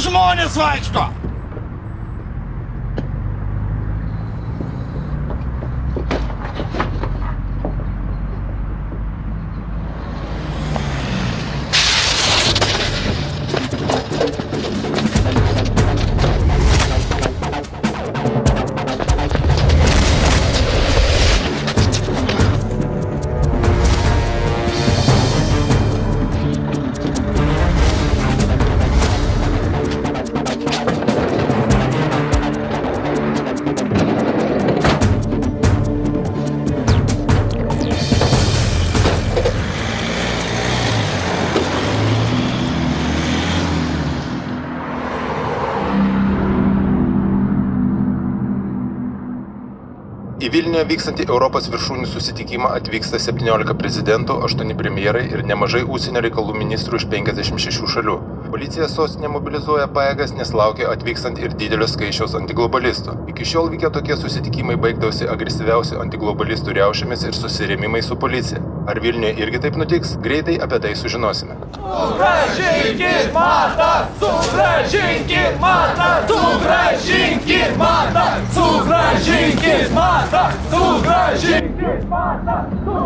žmonės vaikšto? Į Vilniuje vykstantį Europos viršūnių susitikimą atvyksta 17 prezidentų, 8 premjerai ir nemažai užsienio reikalų ministrų iš 56 šalių. Policija sostinė mobilizuoja pajėgas, nes laukia atvykstant ir didelio skaičiaus antiglobalistų. Iki šiol vykę tokie susitikimai baigdavosi agresyviausių antiglobalistų riaušėmis ir susirėmimais su policija. Ar Vilniuje irgi taip nutiks? Greitai apie tai sužinosime. Sugrąžinkit matą! Sugrąžinkit matą! Sugrąžinkit matą! Sugrąžinkit matą! Sugrąžinkit matą!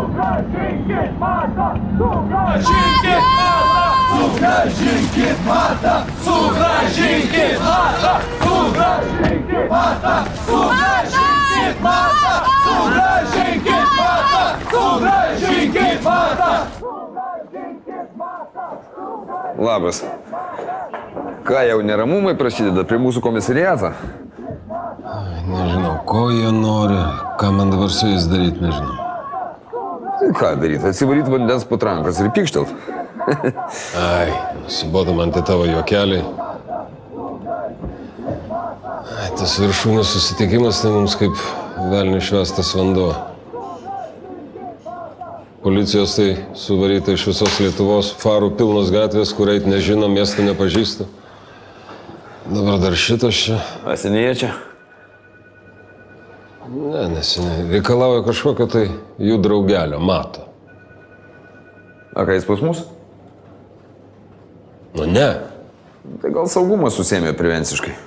Sugrąžinkit matą! Sugrąžinkit matą! Sugrąžinkit matą! Sugrąžinkit matą! Sugrąžinkit matą! Sugrąžinkit matą! Sugrąžinkit matą! Sugrąžinkit matą! Labas. Ką, jau neramumai prasideda prie mūsų komisariato? Nežinau, ko jie nori, ką man dabar su jais daryti, nežinau. Tai ką daryti? Atsivaryti vandens patrankas ir pykštelt? Ai, nusibodo man tai tavo juokeliai. Ai, tas viršūnių susitikimas tai mums kaip velnių švestas vanduo. Policijos tai suvaryta iš visos Lietuvos, farų pilnos gatvės, kur eit nežino, miestų nepažįsta. Dabar dar šitas čia. Asenėje čia? Ne, neseniai. Reikalauja kažkokio tai jų draugelio, mato. A, ką jis pas mus? Nu ne. Tai gal saugumas susėmė prevenciškai.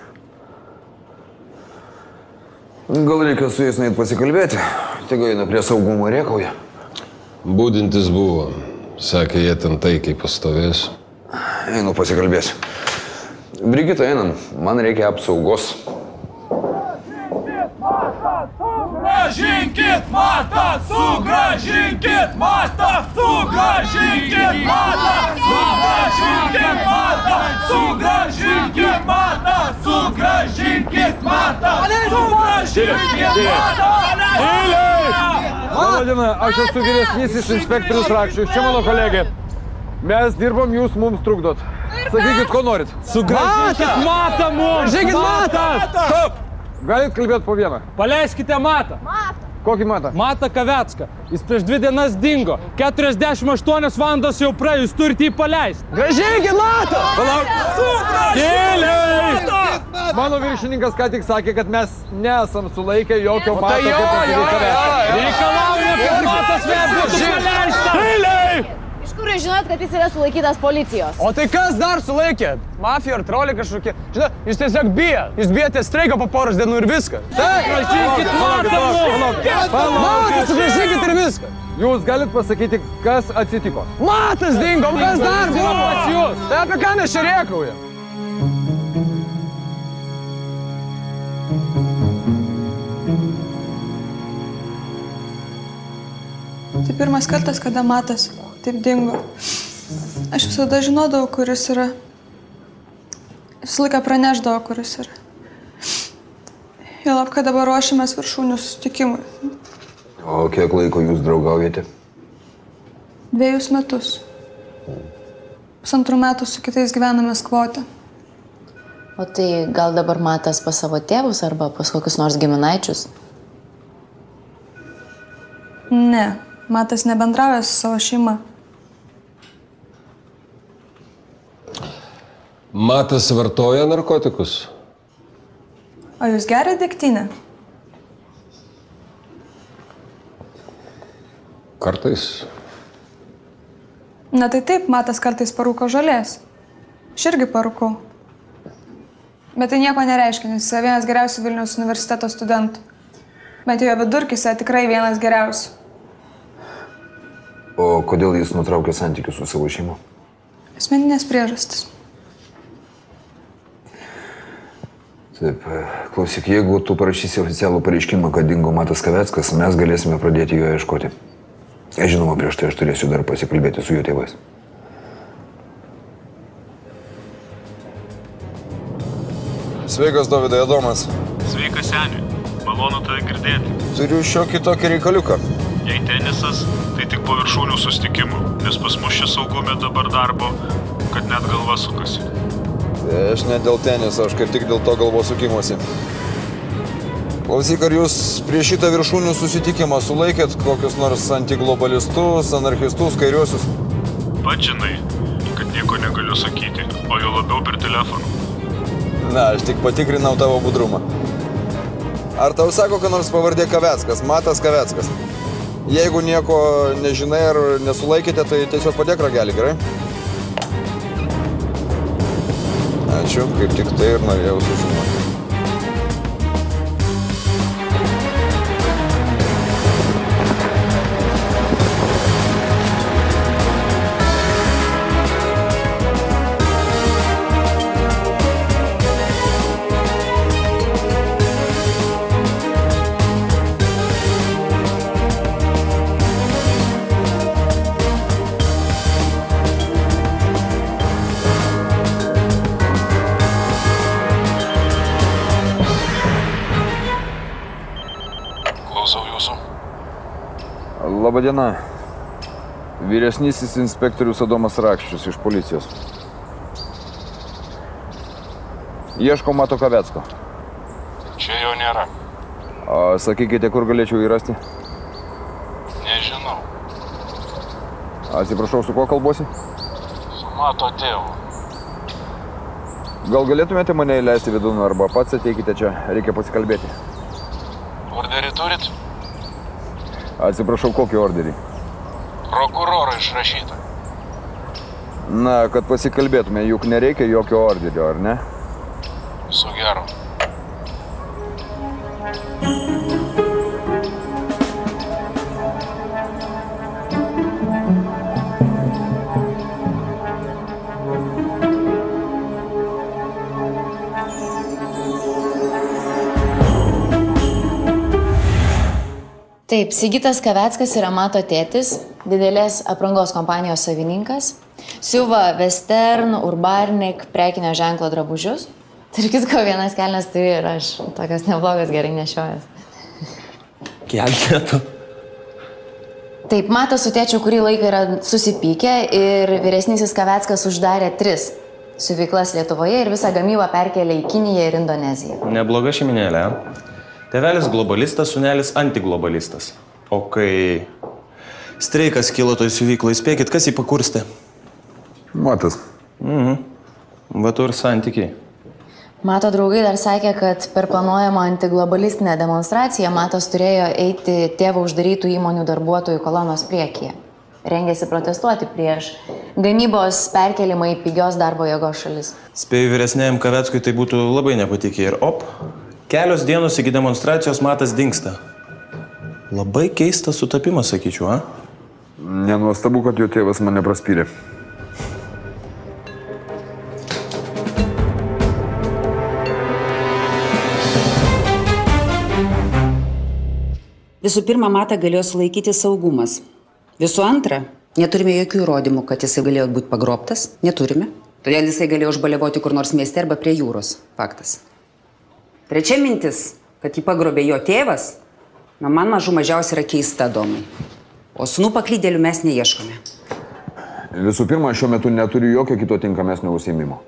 Gal reikia su jais nueit pasikalbėti. Tegu eina prie saugumo rėkauja. Būdintis buvo. Sakė, jie ten taikiai pastovės. Einu pasikalbėsiu. Brigita, einam. Man reikia apsaugos. Sugrąžinkit matą! Sugrąžinkit matą! Sugrąžinkit matą! Sugrąžinkit matą! Sugrąžinkit matą! Sugrąžinkit matą! Sugrąžinkit matą! Labadiena, aš esu vyresnysis inspektorius Rakščius, čia mano kolegė. Mes dirbam, jūs mums trukdot. Sakykit, ko norit. Sugrąžinkit matą mums! Sugrąžinkit matą! Stop! Galit kalbėti po vieną. Paleiskite matą. Kokį matą? Matą Kavecką. Jis prieš 2 dienas dingo. 48 valandos jau praėjo, jūs turite jį paleisti. Grąžinkit matą! Palauk! Tyliai! Mano viršininkas ką tik sakė, kad mes nesam sulaikę jokio mato, kaip pasakė Kavecką. Reikalauja, kad matas vėl būtų paleista. Tyliai! Iš kur jūs žinot, kad jis yra sulaikytas policijos? O tai kas dar sulaikė? Mafija ar troliai kažkokie? Žinot, jūs tiesiog bijat. Jūs bijate streiko po poros dienų ir viskas. Sugrąžinkit matą mums! Matą sugrąžinkit ir viskas. Jūs galit pasakyti, kas atsitiko? Matas dingo, kas dar buvo pas jūs? Tai apie ką mes čia rėkaujam? Tai pirmas kartas, kada Matas taip dingo. Aš visada žinodavau, kuris yra. Visą laiką praneždavau, kuris yra. Juolab, kad dabar ruošiamės viršūnių susitikimui. O kiek laiko jūs draugaujate? 2 metus. 1,5 metų su kitais gyvename Skvote. O tai gal dabar Matas pas savo tėvus arba pas kokius nors giminaičius? Ne, Matas nebendrauja su savo šeima. Matas vartoja narkotikus? O jūs geriate degtinę? Kartais. Na tai taip, Matas kartais parūko žolės. Aš irgi parūkau. Bet tai nieko nereiškia, nes jis yra vienas geriausių Vilniaus universiteto studentų. Bet jo vidurkis yra tikrai vienas geriausių. O kodėl jis nutraukė santykius su savo šeima? Asmeninės priežastis. Taip, klausyk, jeigu tu parašysi oficialų pareiškimą, kad dingo Matas Kaveckas, mes galėsime pradėti jo ieškoti. Žinoma, prieš tai aš turėsiu dar pasikalbėti su jo tėvais. Sveikas, Dovydai, Adomas. Sveikas, seniui. Malonu tave girdėti. Turiu šiokį tokį reikaliuką. Jei tenisas, tai tik po viršūnių sustikimų, nes pas mus čia saugume dabar darbo, kad net galva sukasi. Aš ne dėl teniso, aš kaip tik dėl to galvos sukimuosi. Klausyk, ar jūs prieš šitą viršūnių susitikimą sulaikėt kokius nors antiglobalistus, anarchistus, kairiuosius? Pats žinai, kad nieko negaliu sakyti, o jau labiau per telefoną. Na, aš tik patikrinau tavo budrumą. Ar tau sako, kad nors pavardė Kaveckas, Matas Kaveckas? Jeigu nieko nežinai ar nesulaikėte, tai tiesiog padėk ragelį, gerai? Ačiū, kaip tik tai ir norėjau sužinoti. Labadiena. Vyresnysis inspektorius Adomas Rakščius iš policijos. Ieško Mato Kavecko. Čia jo nėra. Sakykite, kur galėčiau jį rasti? Nežinau. Atsiprašau, su kuo kalbuosi? Su Mato tėvu. Gal galėtumėte mane įleisti vidun arba pats ateikite čia, reikia pasikalbėti. Orderį turit? Atsiprašau, kokį orderį? Prokuroro išrašytą. Na, kad pasikalbėtume, juk nereikia jokio orderio, ar ne? Su geru. Taip, Sigitas Kaveckas yra Mato tėtis, didelės aprangos kompanijos savininkas, siuva Western, Urbarnik, prekinio ženklo drabužius. Tarp kitko, vienas kelnes turi ir aš tokias neblogas gerai nešiojas. Kelnetu. Taip, Matas su tėčiu kurį laiką yra susipykę ir vyresnysis Kaveckas uždarė 3 siuvyklas Lietuvoje ir visą gamybą perkėlė į Kiniją ir Indoneziją. Nebloga šeiminėlė. Tėvelis globalistas, sūnelis antiglobalistas. O kai streikas kilo toj siuvykloj, spėkit, kas jį pakurstė? Matas. Va tu ir santykiai. Mato draugai dar sakė, kad per planuojamą antiglobalistinę demonstraciją Matas turėjo eiti tėvo uždarytų įmonių darbuotojų kolonos priekyje. Rengėsi protestuoti prieš gamybos perkelimą į pigios darbo jėgos šalis. Spėju, vyresnėjam Kaveckui tai būtų labai nepatikė ir kelios dienos iki demonstracijos Matas dingsta. Labai keistas sutapimas, sakyčiau, a? Nenuostabu, kad jo tėvas mane praspyrė. Visų pirma, Matą galėjo sulaikyti saugumas. Visų antra, neturime jokių įrodymų, kad jisai galėjo būti pagrobtas. Neturime. Todėl jisai galėjo užbaliavoti kur nors mieste arba prie jūros. Faktas. Trečia mintis, kad jį pagrobė jo tėvas, man mažiausiai yra keista, Domai. O sūnų paklydėlių mes neieškome. Visų pirma, šiuo metu neturiu jokio kito tinkamesnio užsiėmimo.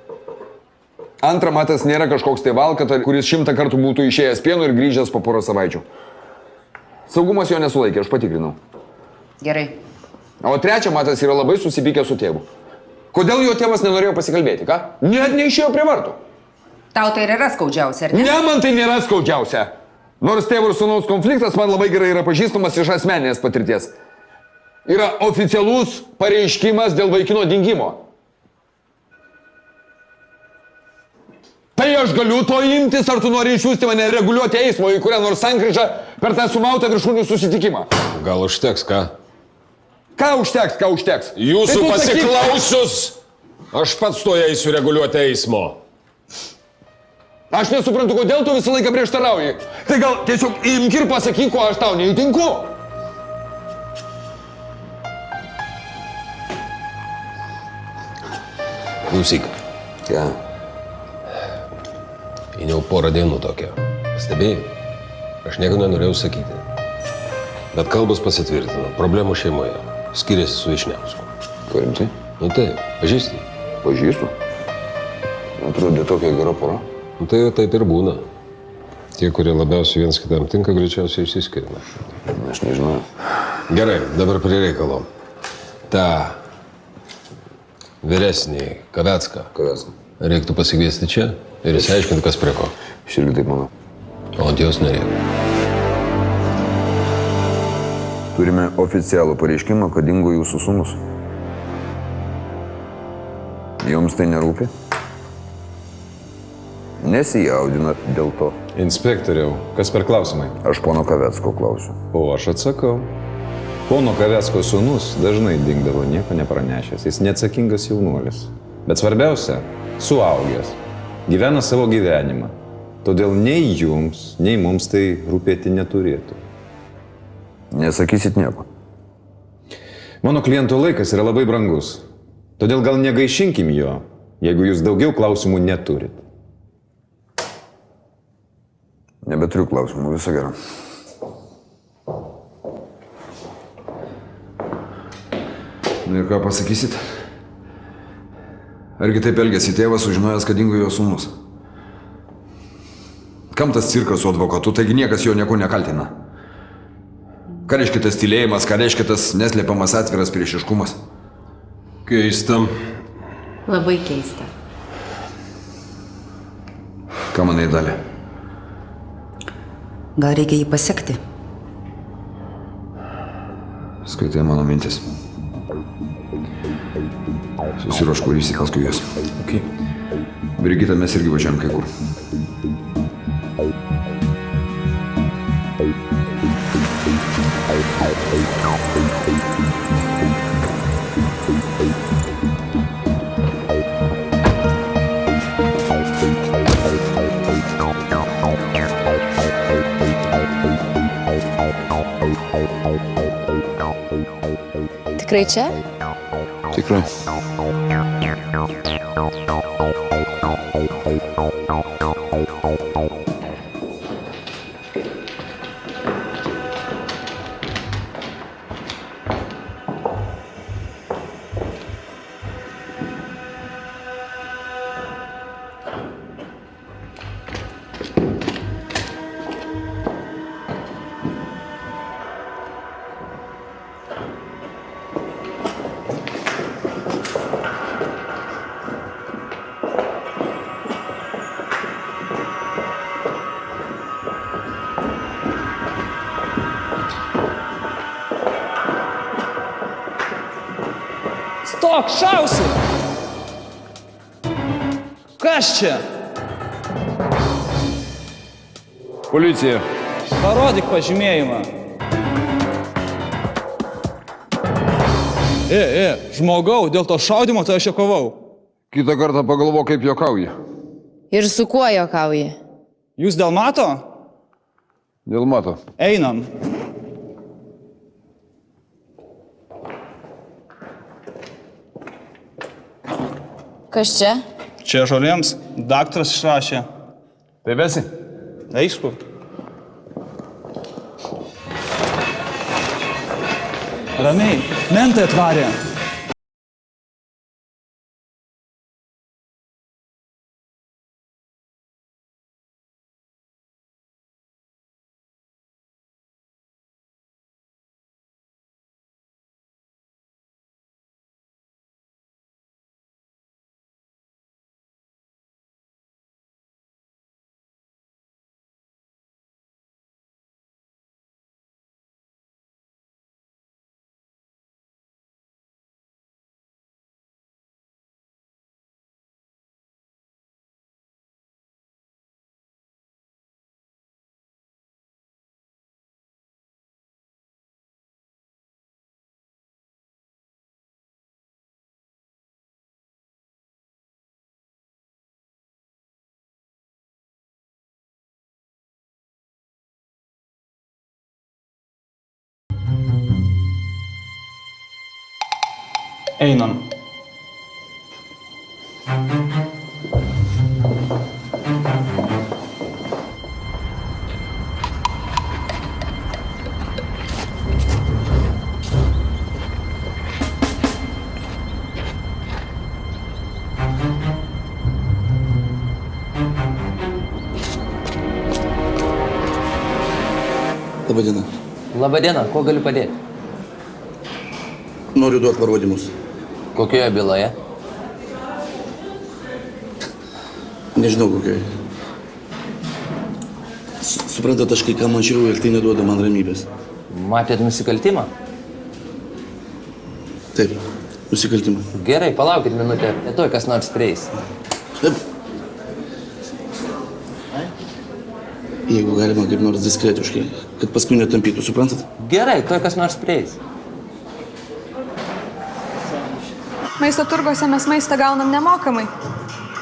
Antra, Matas nėra kažkoks tėvalkata, kuris 100 kartų būtų išėjęs pieno ir grįžęs po porą savaičių. Saugumas jo nesulaikė, aš patikrinau. Gerai. O trečia, Matas yra labai susipykęs su tėvu. Kodėl jo tėvas nenorėjo pasikalbėti, ką? Net neišėjo prie vartų. Tau tai yra skaudžiausia, ar ne? Ne, man tai nėra skaudžiausia. Nors tėvo ir sūnaus konfliktas man labai gerai yra pažįstamas iš asmeninės patirties. Yra oficialus pareiškimas dėl vaikino dingimo. Tai aš galiu to imtis, ar tu nori išsiųsti mane reguliuoti eismo į kurią nors sankryžą per tą sumautą viršūnių susitikimą? Gal užteks, ką? Ką užteks? Jūsų Tai tu sakyk- pasiklausius, aš pats to eisiu reguliuoti eismo. Aš nesuprantu, kodėl tu visą laiką prieštarauji. Tai gal tiesiog imk ir pasakyk, ko aš tau neįtinku. Klausyk. Ką? Jau porą dienų tokia. Stebėjai? Aš nieko nenorėjau sakyti. Bet kalbos pasitvirtino. Problemų šeimoje. Skiriasi su Vyšniausku. Rimtai? Nu taip, pažįsti. Pažįstu. Atrodė tokia gera pora. Nu tai taip ir būna. Tie, kurie labiausiai viens kitam tinka, greičiausiai išsiskiria. Aš nežinau. Gerai, dabar prie reikalo. Ta vyresnį Kavecką reiktų pasikviesti čia ir išsiaiškinti, kas prie ko. Aš irgi taip manau. O ant jos nereikia. Turime oficialų pareiškimą, kad dingo jūsų sūnus. Jums tai nerūpi? Nesijaudinat dėl to. Inspektoriau, kas per klausimai? Aš pono Kavecko klausiu. O aš atsakau. Pono Kavecko sūnus dažnai dingdavo nieko nepranešęs. Jis neatsakingas jaunuolis. Bet svarbiausia, suaugęs. Gyvena savo gyvenimą. Todėl nei jums, nei mums tai rūpėti neturėtų. Nesakysit nieko. Mano kliento laikas yra labai brangus. Todėl gal negaišinkim jo, jeigu jūs daugiau klausimų neturit. Nebeturiu klausimų, viso gero. Ir ką pasakysit? Argi taip elgėsi tėvas, sužinojęs, kad dingo jo sūnus? Kam tas cirkas su advokatu, taigi niekas jo nieko nekaltina? Ką reiškia tas tylėjimas, ką reiškia tas neslėpiamas atviras priešiškumas? Keista. Labai keista. Ką manai, Dalia? Gal reikia jį pasiekti? Skaitai mano mintis. Susiruošk, kur įsikalskui juos. Okay. Brigita, mes irgi važiuojam kai kur. Tikrai čia? Tikrai. Stok, šausi! Kas čia? Policija. Parodyk pažymėjimą. Žmogau, dėl to šaudimo tai aš jau kovau. Kitą kartą pagalvo, kaip juokauji. Ir su kuo juokauji? Jūs dėl mato? Dėl mato. Einam. Kas čia? Čia žolėms daktaras išrašė. Tai vesi? Aišku. Ramiai, mentai atvarė. Einam. Labadiena. Labadiena, kuo galiu padėti? Noriu duoti parodymus. Kokioje byloje? Nežinau kokioj. Suprantat, aš kai ką mačiau ir tai neduoda man ramybės. Matėt nusikaltimą? Taip, nusikaltimą. Gerai, palaukit minutę, netoj kas nors prieis. Jeigu galima kaip nors diskretiškai, kad paskui netampytų, suprantat? Gerai, toj kas nors prieis. Maisto turguose mes maistą gaunam nemokamai.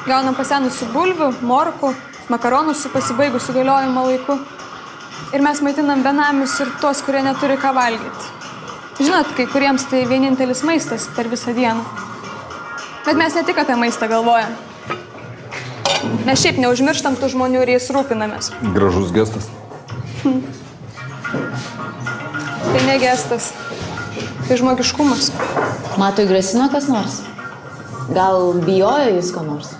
Gaunam pasenusių bulvių, morkų, makaronų su pasibaigusiu galiojimo laiku. Ir mes maitinam benamius ir tuos, kurie neturi ką valgyti. Žinot, kai kuriems tai vienintelis maistas per visą dieną. Bet mes ne tik apie maistą galvojam. Mes šiaip neužmirštam tų žmonių ir jais rūpinamės. Gražus gestas. Tai ne gestas. Tai žmogiškumas. Matui grasino kas nors? Gal bijojo jis ko nors?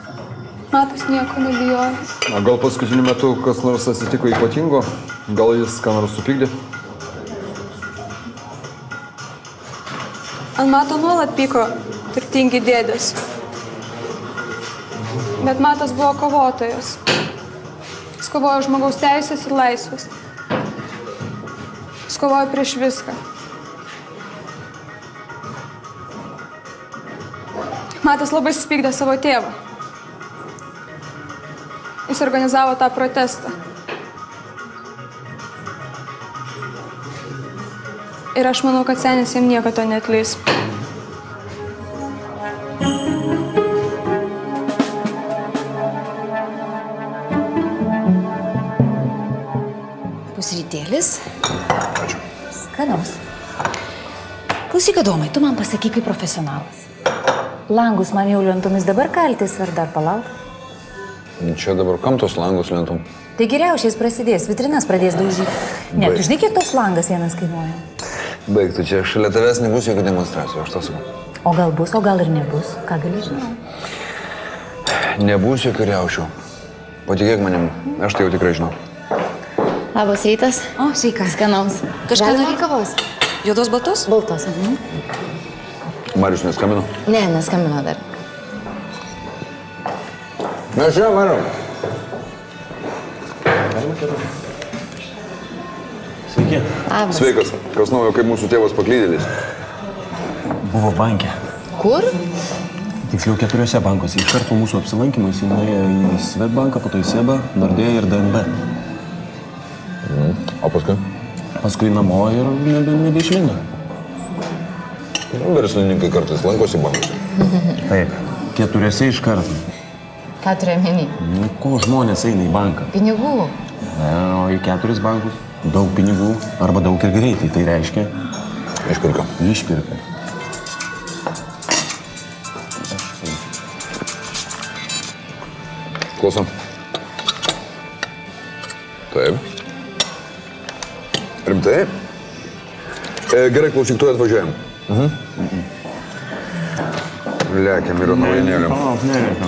Matas nieko nebijojo. O gal paskutiniu metu kas nors atsitiko ypatingo? Gal jis ką nors supykdė? Ant Mato nuolat pyko turtingi dėdės. Bet Matas buvo kovotojas. Jis kovojo žmogaus teisės ir laisvės. Jis kovojo prieš viską. Matas labai supykdė savo tėvą. Jis organizavo tą protestą. Ir aš manau, kad senis jam nieko to neatleis. Pusrytėlis. Ačiū. Skanaus. Klausyk, Adomai, tu man pasakyk kaip profesionalas. Langus man jau lentomis dabar kaltis ar dar palauk? Čia dabar kam tos langus lentom? Tai geriausiais prasidės, vitrinas pradės daužyti. Ne, tu žinai, kiek tos langas vienas kainuoja? Baig, tu čia šalia tavęs nebus jokių demonstracijų, aš tas sakau. O gal bus, o gal ir nebus. Ką gali žinau? Nebus jokių riaušių. Patikėk manim, aš tai jau tikrai žinau. Labas rytas. O, sveika. Skanaus. Kažką Galima norėjai? kavos? Juodos baltos? Baltos. Marius neskambino? Ne, neskambino dar. Mes čia, Mariu. Sveiki. Labas. Sveikas. Kas naujo, kaip mūsų tėvas paklydėlis? Buvo bankė. Kur? Tiksliau 4 bankuose. Iš karto mūsų apsilankymą jis nuėjo į Svetbanką, po to į Sebą, Nordėją ir DNB. O paskui? Paskui namo ir nebeišlindo. Verslininkai kartais lankosi bankuose. Taip. 4 iš karto. Ką turi omeny? Nu, ko žmonės eina į banką? Pinigų. Ne, o į 4 bankus daug pinigų arba daug ir greitai. Tai reiškia... Išpirka. Išpirka. Klausom. Taip. Rimtai? Gerai, klausyk, tu atvažiuojam. Lekiam ir naujienėliam.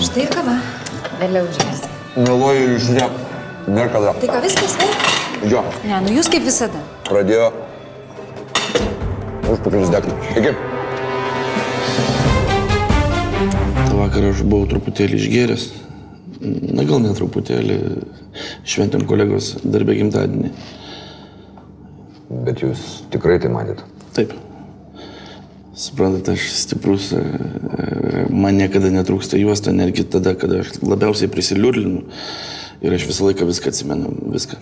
Štai ir kava. Vėliau žiūrėsi. Meluoju ir išžiūrėk. Dar kada. Tai ką, viskas, vėl? Jo. Ne, nu jūs kaip visada. Pradėjo užpakalis degti. Iki. Ta vakarą aš buvau truputėlį išgėręs. Na gal ne truputėlį. Šventėm kolegos darbę gimtadienį. Bet jūs tikrai tai matėt? Taip. Suprantat, aš stiprus, man niekada netrūksta juosta, netgi tada, kada aš labiausiai prisiliurlinu ir aš visą laiką viską atsimenu, viską.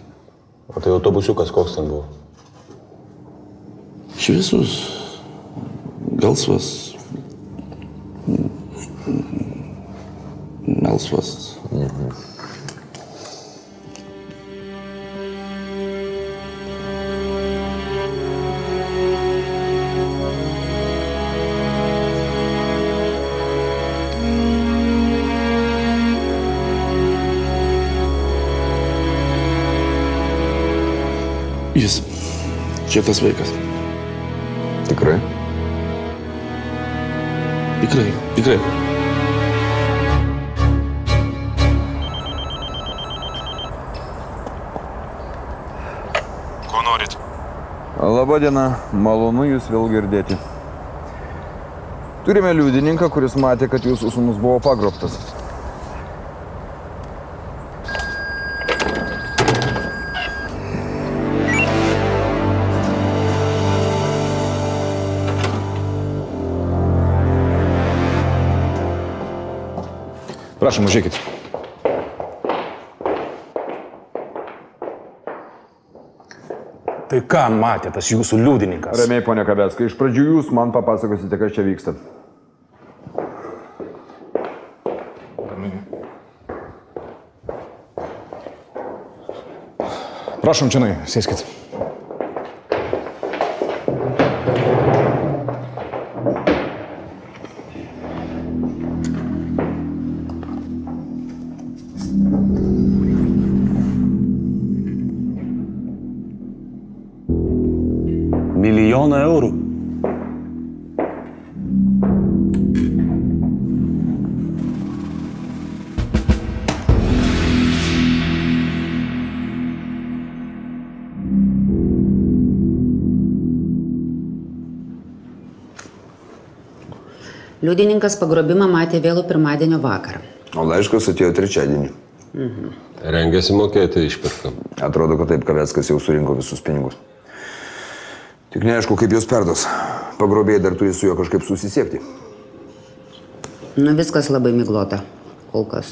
O tai autobusiukas koks ten buvo? Šviesus, gelsvas, melsvas. Jis. Čia tas vaikas. Tikrai? Tikrai. Ko norit? Labadiena, malonu jūs vėl girdėti. Turime liudininką, kuris matė, kad jūsų sūnus buvo pagrobtas. Prašom, užėkit. Tai ką matė tas jūsų liudininkas? Ramiai, ponia Kaveckai, iš pradžių jūs man papasakosite, kas čia vyksta. Prašom, čionai, sėskit. Milijoną eurų. Liudininkas pagrobimą matė vėlų pirmadienio vakarą. O laiškas atėjo trečiadienį. Rengiasi mokėti išpirką. Atrodo, kad taip Kaveckas jau surinko visus pinigus. Tik neaišku, kaip jos perdos. Pagrobėjai dar turi su juo kažkaip susisiekti. Nu, viskas labai miglota. Kol kas.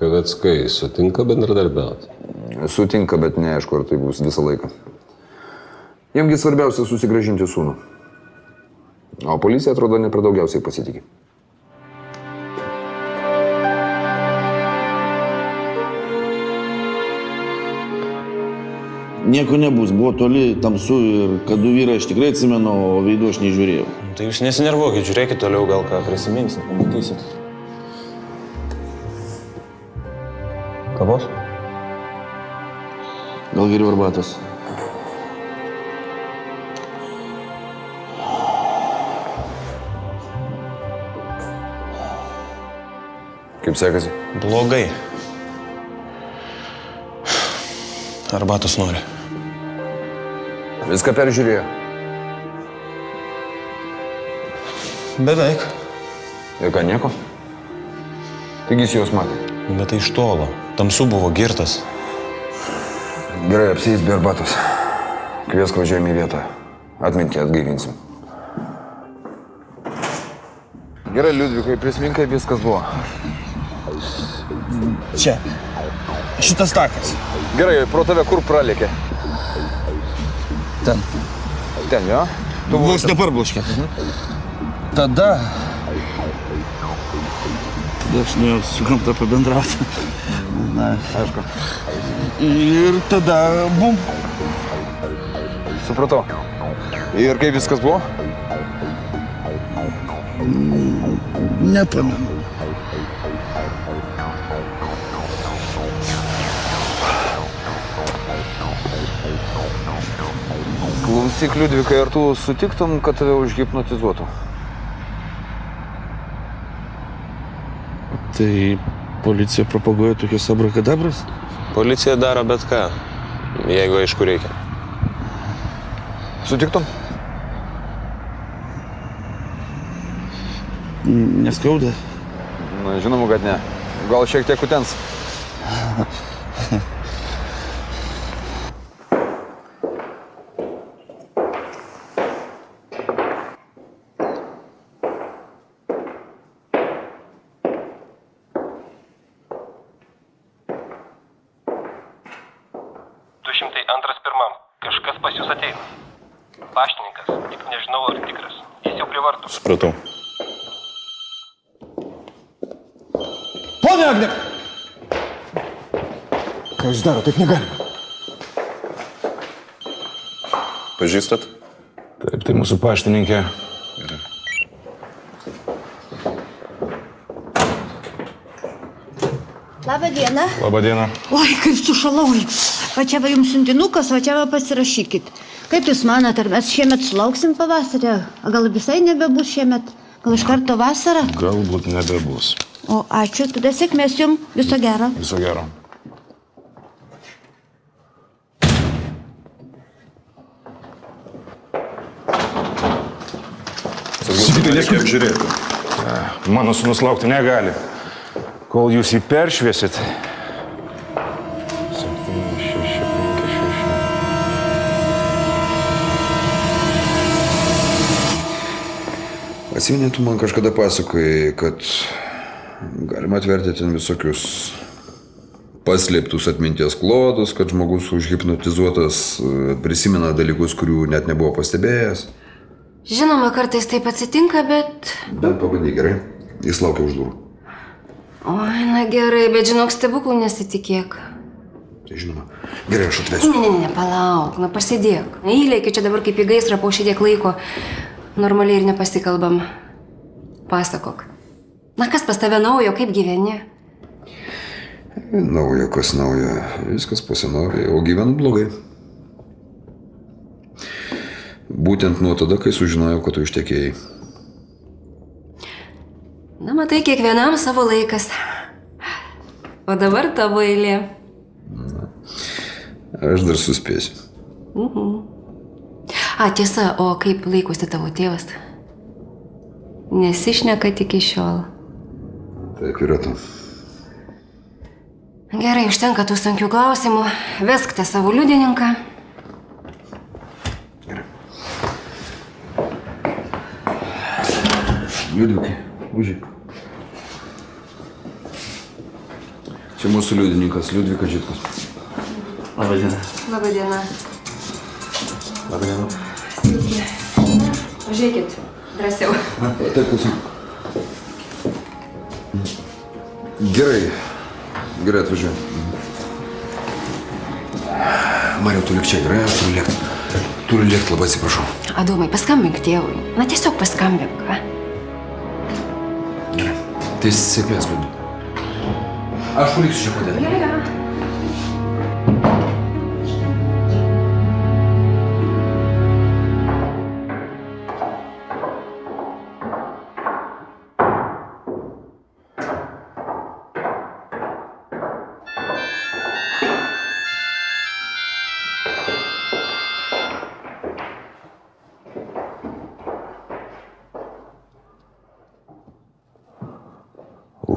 Kaveckai sutinka bendradarbiauti? Sutinka, bet neaišku, ar tai bus visą laiką. Jiems svarbiausia susigrąžinti sūnų. O policija, atrodo, ne per daugiausiai pasitikė. Nieko nebus, buvo toli, tamsu ir kadų vyrą aš tikrai atsimenu, o veidų aš nežiūrėjau. Tai jūs nesinervuokit, žiūrėkit toliau, gal ką prisiminsit, pamatysit. Kavos? Gal geriau arbatos. Kaip sekasi? Blogai. Arbatos nori. Viską peržiūrėjo. Beveik. Ir ką, nieko? Taigi jis juos matė. Bet tai iš tolo. Tamsu buvo girtas. Gerai, apsijais be arbatos. Kviesk važiuojame į vietą. Atmintį atgaivinsim. Gerai, Liudvikai, prisimink, kaip viskas buvo. Čia. Šitas takas. Gerai, pro tave kur pralėkė? Ten. Ten, jo? Vos neparbloškė. Tada Aš nuėjau su gamta pabendrauti. Na, aišku. Ir tada bum. Supratau. Ir kaip viskas buvo? Nepamenu. Klausyk, Liudvikai, ar tu sutiktum, kad tave užhipnotizuotų? Tai policija propaguoja tokius abrakadabras? Policija daro bet ką, jeigu aišku reikia. Sutiktum? Neskauda? Na, žinoma, kad ne. Gal šiek tiek utens. Kažkas pas jūs ateina. Paštininkas, tik nežinau ar tikras. Jis jau prie vartų. Supratau. Pone Agne! Ką jūs daro, taip negalima. Pažįstat? Taip, tai mūsų paštininkė. Gerai. Labą dieną. Labą dieną. Oi, kaip sušalau. Va čia va jums siuntinukas, va čia va pasirašykit. Kaip jūs manat, ar mes šiemet sulauksim pavasarį? A gal visai nebebus šiemet? Gal iš karto vasara? Galbūt nebebus. O ačiū, tada sėkmės jums. Viso gero. Viso gero. Sigitai, reikia apžiūrėti. Mano sūnus laukti negali. Kol jūs jį peršviesit. 7, 6, 5, 6. Atsimeni, tu man kažkada pasakojai, kad galima atverti ten visokius paslėptus atminties klodus, kad žmogus užhipnotizuotas prisimena dalykus, kurių net nebuvo pastebėjęs. Žinoma, kartais taip atsitinka, bet... Bent pabandyk, gerai? Jis laukia už durų. Oi, na gerai, bet žinok, stebuklų nesitikėk. Tai žinoma. Gerai, aš atvesiu. Ne, palauk, na pasidėk. Įlėki čia dabar kaip į gaisrą po šitiek laiko. Normaliai ir nepasikalbam. Pasakok. Na kas pas tave naujo, kaip gyveni? Naujo, kas naujo. Viskas pasinovė, o gyvenu blogai. Būtent nuo tada, kai sužinojau, kad tu ištekėjai. Na, matai, kiekvienam savo laikas. O dabar tavo eilė. Na, aš dar suspėsiu. A, tiesa, o kaip laikosi tavo tėvas? Nesišnekat iki šiol. Taip yra tu. Gerai, užtenka tų sunkių klausimų. Veskite savo liudininką. Liudvikai, užžiūrėk. Čia mūsų liudininkas, Liudvikas Žitkus. Labą dieną. Labą dieną. Labą dieną. Sveiki. Užeikit, drąsiau. Taip, klausyk. Gerai. Gerai, atvažiuoju. Mariau, tu lik čia, gerai? Aš turiu lėkti. Turiu lėkti, labai atsiprašau. Adomai, paskambink tėvui. Na, tiesiog paskambink, va. Gerai. Tai sėkmės, Liudvikai. Aš paliksiu čia padėti. Gerai.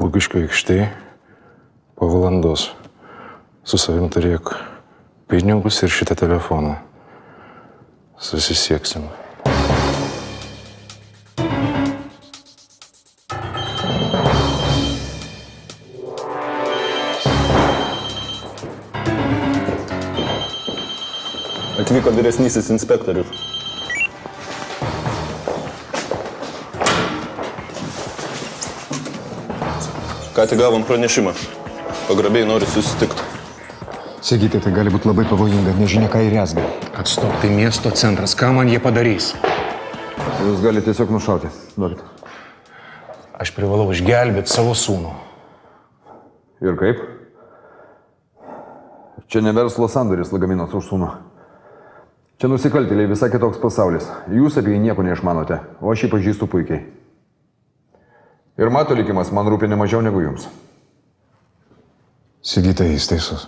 Lukiškių aikštėje po valandos su savim turėk pinigus ir šitą telefoną. Susisieksim. Atvyko vyresnysis inspektorius. Ką tik gavom pranešimą. Pagrobėjai nori susitikti. Sigitai, tai gali būti labai pavojinga, nežinia ką įrezga. Atstok, tai miesto centras, ką man jie padarys? Jūs galite tiesiog nušauti. Duokit. Aš privalau išgelbėti savo sūnų. Ir kaip? Čia ne verslo sandoris lagaminas už sūnų. Čia nusikaltėliai, visai kitoks pasaulis. Jūs apie jį nieko neišmanote, o aš jį pažįstu puikiai. Ir mato likimas man rūpi ne mažiau negu jums. Sigitai, jis teisus.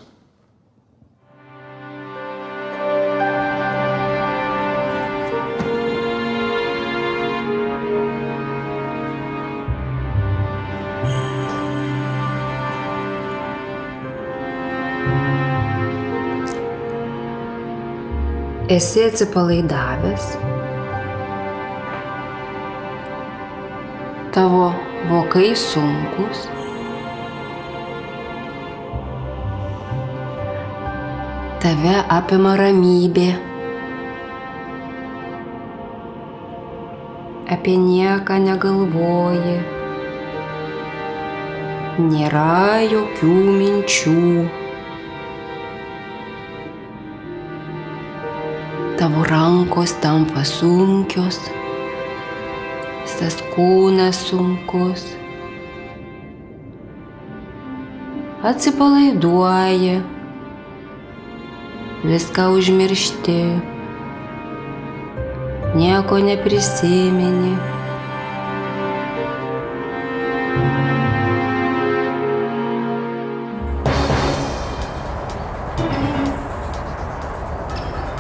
Esi atsipalaidavęs. Tavo vokai sunkus. Tave apima ramybė. Apie nieką negalvoji. Nėra jokių minčių. Tavo rankos tampa sunkios, visas kūnas sunkus. atsipalaiduoji, viską užmiršti, nieko neprisimeni.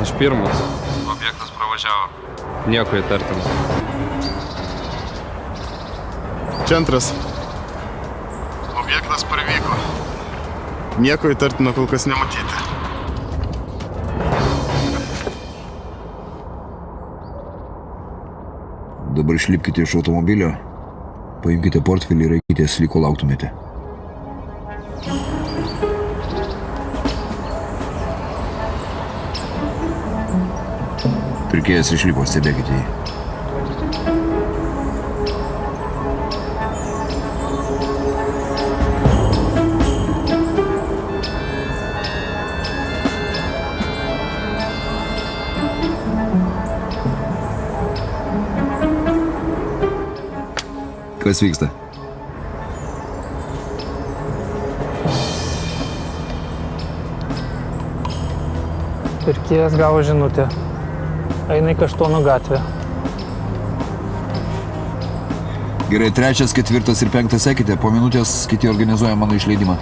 Aš pirmas. Objektas pravažiavo. Nieko įtartino. Centras. Objektas parvyko. Nieko įtartino kol kas nematyti. Dabar išlipkite iš automobilio, paimkite portfelį ir eikitės, lyg kol lauktumėte. Pirkėjas išlipo, stebėkite jį. Kas vyksta? Pirkėjas gavo žinutę. Eina į Kaštonų gatvę. Gerai, 3., 4. ir 5. sekite, po minutės kiti organizuoja mano išleidimą.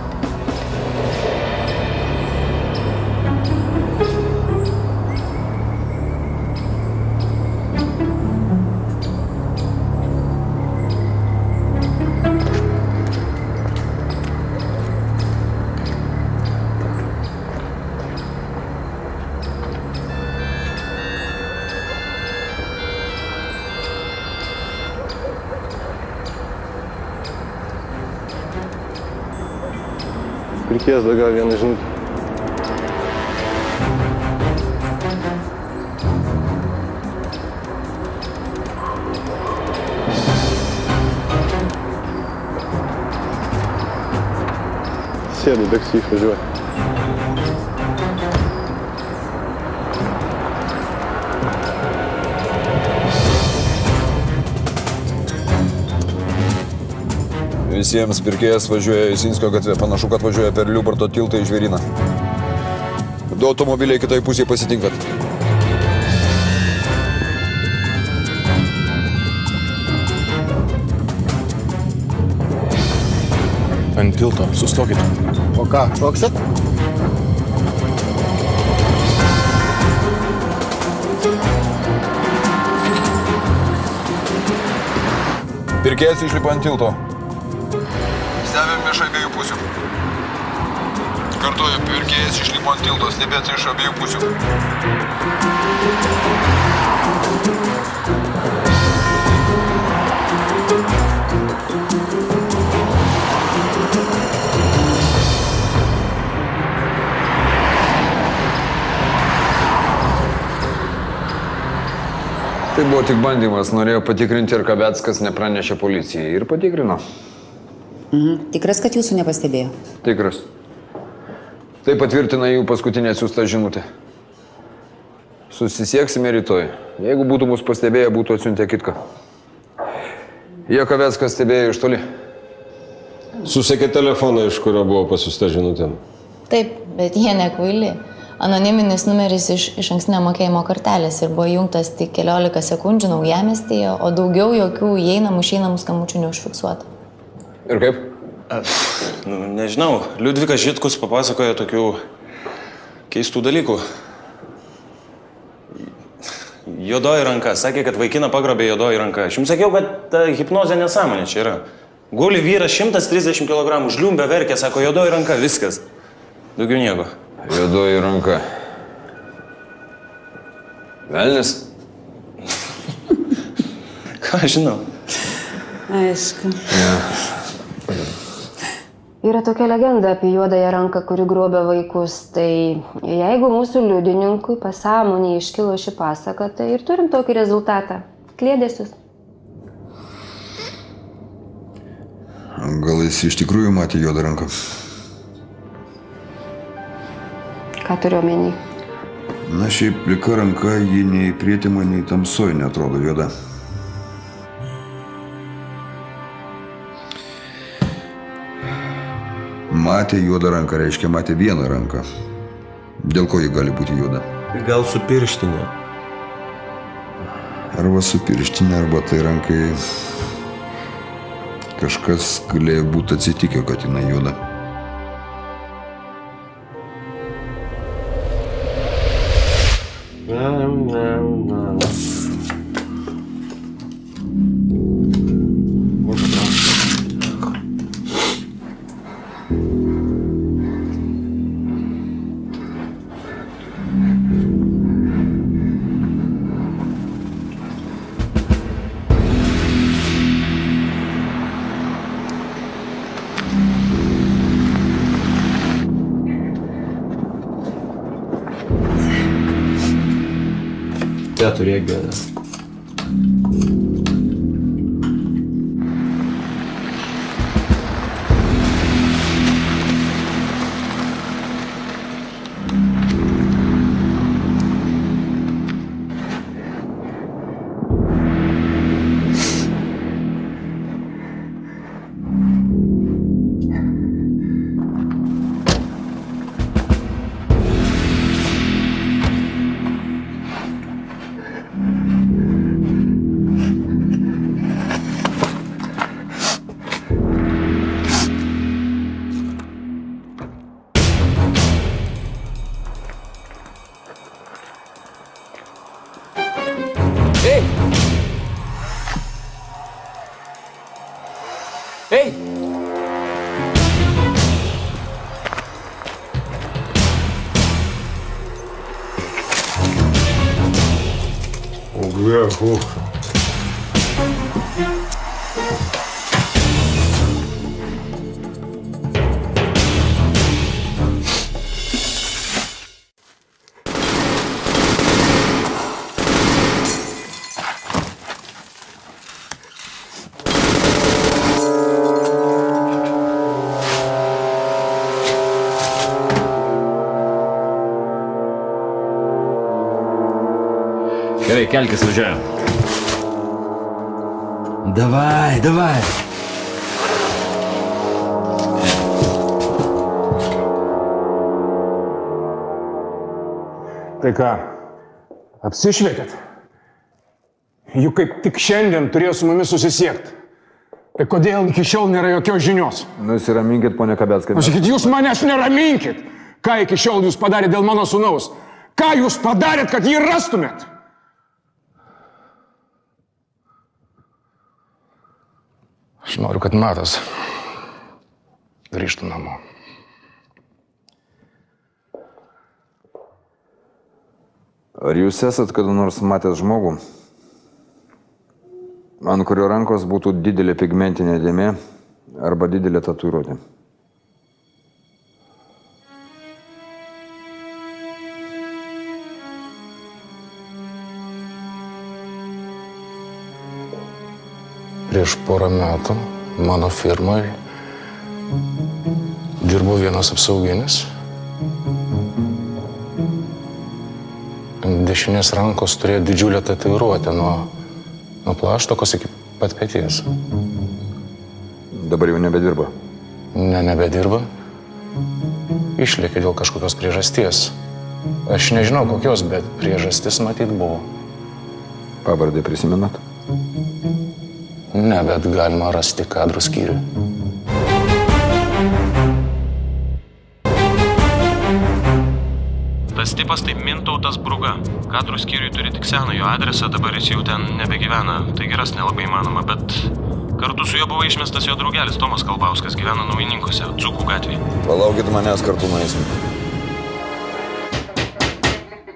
Pirkėjas dar gavo vieną žinutę. Sėdu, taksi išvažiuoja. Visiems pirkėjas važiuoja į Sinskio gatvę, panašu, kad važiuoja per Liubarto tiltą į Žvėryną. Du automobiliai kitai pusėje pasitinkat. Ant tilto, sustokite. O ką, šoksit? Pirkėjas išlipa ant tilto. Stebėm iš abiejų pusių. Kartuoju, pirkėjas išlipo ant tilto, stebėti iš abiejų pusių. Tai buvo tik bandymas, norėjo patikrinti, ar Kaveckas nepranešė policijai. Ir patikrino. Tikras, kad jūsų nepastebėjo? Tikras. Tai patvirtina jų paskutinė siųsta žinutė. Susisieksime rytoj. Jeigu būtų mus pastebėję, būtų atsiuntę kitką. Jie Kaveckas stebėjo iš toli. Susekė telefoną, iš kurio buvo pasiusta žinutė. Taip, bet jie nekvaili. Anoniminis numeris iš ankstinio mokėjimo kortelės ir buvo jungtas tik 15 sekundžių Naujamiestyje, o daugiau jokių įeinamų išeinamų skambučių neužfiksuota. Ir kaip? Nežinau, Liudvikas Žitkus papasakojo tokių keistų dalykų. Juodoji ranka, sakė, kad vaikiną pagrobė juodoji ranka. Aš jums sakiau, kad ta hipnozė nesąmonė čia yra. Guli vyras 130 kg, žliumbė, verkė, sako, juodoji ranka, viskas. Daugiau nieko. Juodoji ranka. Velnis? Ką žinau? Aišku. Ja. Yra tokia legenda apie juodąją ranką, kuri grobia vaikus. Tai jeigu mūsų liudininkui pasąmonė iškilo ši pasaka, tai ir turim tokį rezultatą. Kliedesius. Gal jis iš tikrųjų matė juodą ranką? Ką turiu omeny? Na, šiaip plika ranka, ji nei prietimai, nei tamsoj neatrodo juoda. Matė juodą ranką, reiškia matė vieną ranką. Dėl ko ji gali būti juoda? Gal su pirštinė? Arba su pirštinė, arba tai rankai kažkas galėjo būti atsitikę, kad jinai juoda. Turėk bėdą. Ei! Ei! Gerai, kelkis, važiuojam. Давай, давай. Tai ką, apsišvietėt? Juk kaip tik šiandien turėjo su mumis susisiekti. Tai kodėl iki šiol nėra jokios žinios? Nusiraminkit, ponia Kabeckai. Pasakykit, jūs manęs neraminkit. Ką iki šiol jūs padarėte dėl mano sūnaus? Ką jūs padarėt, kad jį rastumėt? Aš noriu, kad Matas grįžtų namo. Ar jūs esat kada nors matęs žmogų, ant kurio rankos būtų didelė pigmentinė dėmė arba didelė tatuiruotė? Prieš porą metų mano firmoje dirbo vienas apsauginis. Ant dešinės rankos turėjo didžiulę tatuiruotę nuo plaštokos iki pat peties. Dabar jau nebedirba? Ne, nebedirba. Išlėkė dėl kažkokios priežasties. Aš nežinau kokios, bet priežastis matyt buvo. Pavardę prisimenat? Ne, bet galima rasti kadrų skyrių. Tas tipas tai Mintautas Bruga. Kadrų skyriui turi tik seną jo adresą, dabar jis jau ten nebegyvena. Taigi ras nelabai įmanoma, bet kartu su juo buvo išmestas jo draugelis Tomas Kalbauskas, gyvena Naujininkuose, Dzūkų gatvėje. Palaukit manęs, kartu nueisim.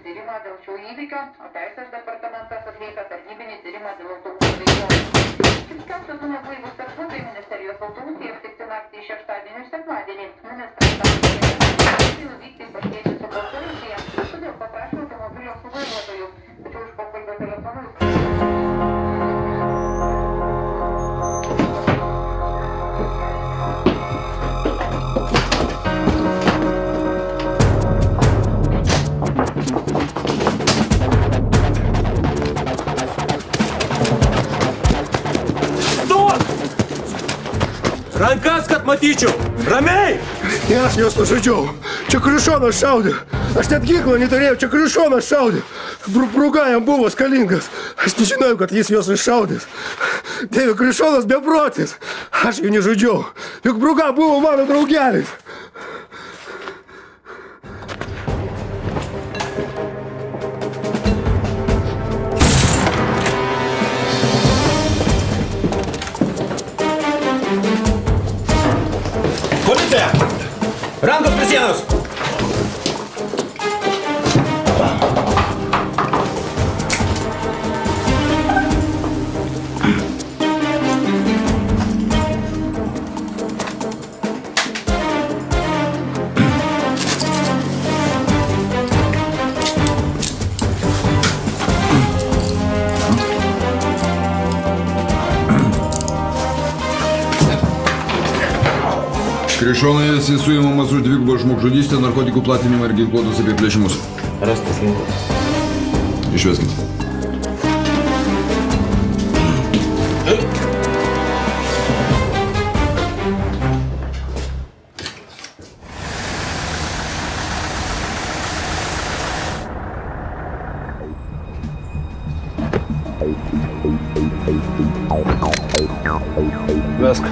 Tyrimą dėl šio įvykio, o Teisės departamentas atlieka tarnybinį tyrimą dėl autobusų veiklos. Šimčiausios neblaivūs darbuotojai ministerijos autobusai aptikti naktį iš šeštadienio ir sekmadienį. Ministras nuvykti pasikeisti su baltarusija, todėl paprašė automobilio su vairuotoju, tačiau iš pokalbio telefonu Rankas, kad matyčiau! Ramiai! Ne aš juos nužudžiau. Čia Krišonas šaudė. Aš net ginklo neturėjau, čia Krišonas šaudė. Brūga jam buvo skalingas. Aš nežinojau, kad jis juos iššaudės. Dieve, Krišonas beprotis. Aš jų nežudžiau. Juk Brūga buvo mano draugelis. Policija! Rankos prie sienos! Krišonas suimamas už dvigubą žmogžudystę, narkotikų platinimą ir ginkluotus apiplėšimus. Rastas ginklas. Išveskit. Vesk.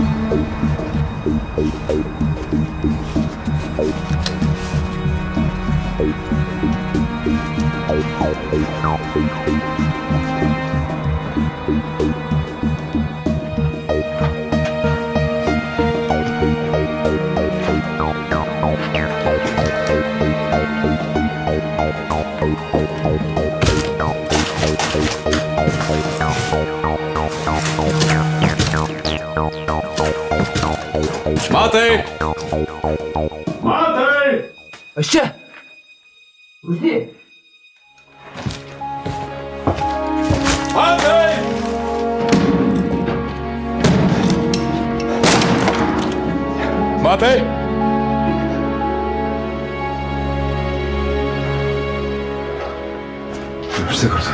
Matai! Matai! Aš čia! Uždėk! Matai! Matai! Užsikart.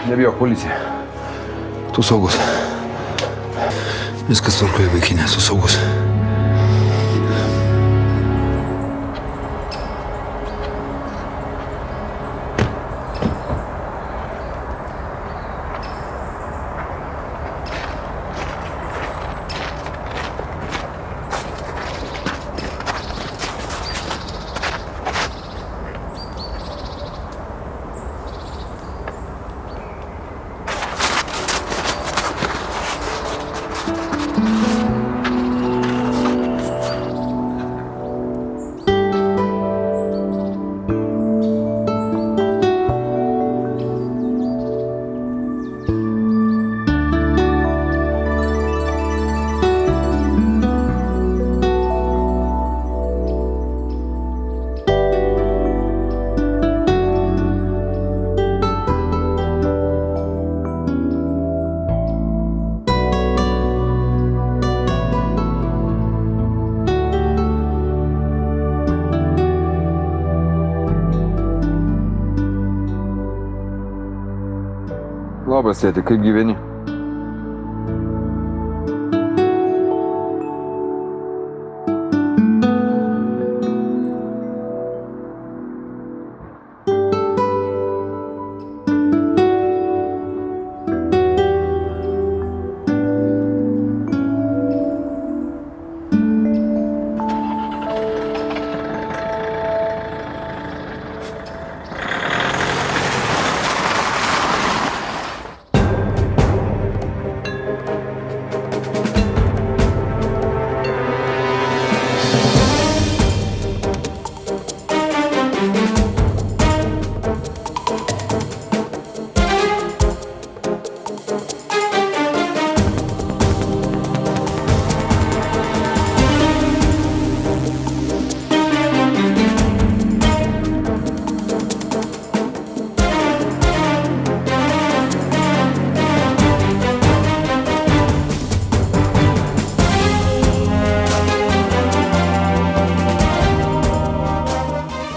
Nebijok, policija. Tu saugus. Viskas tvarkoja, vaikinė, tu saugus. Labas, tėti, kaip gyveni?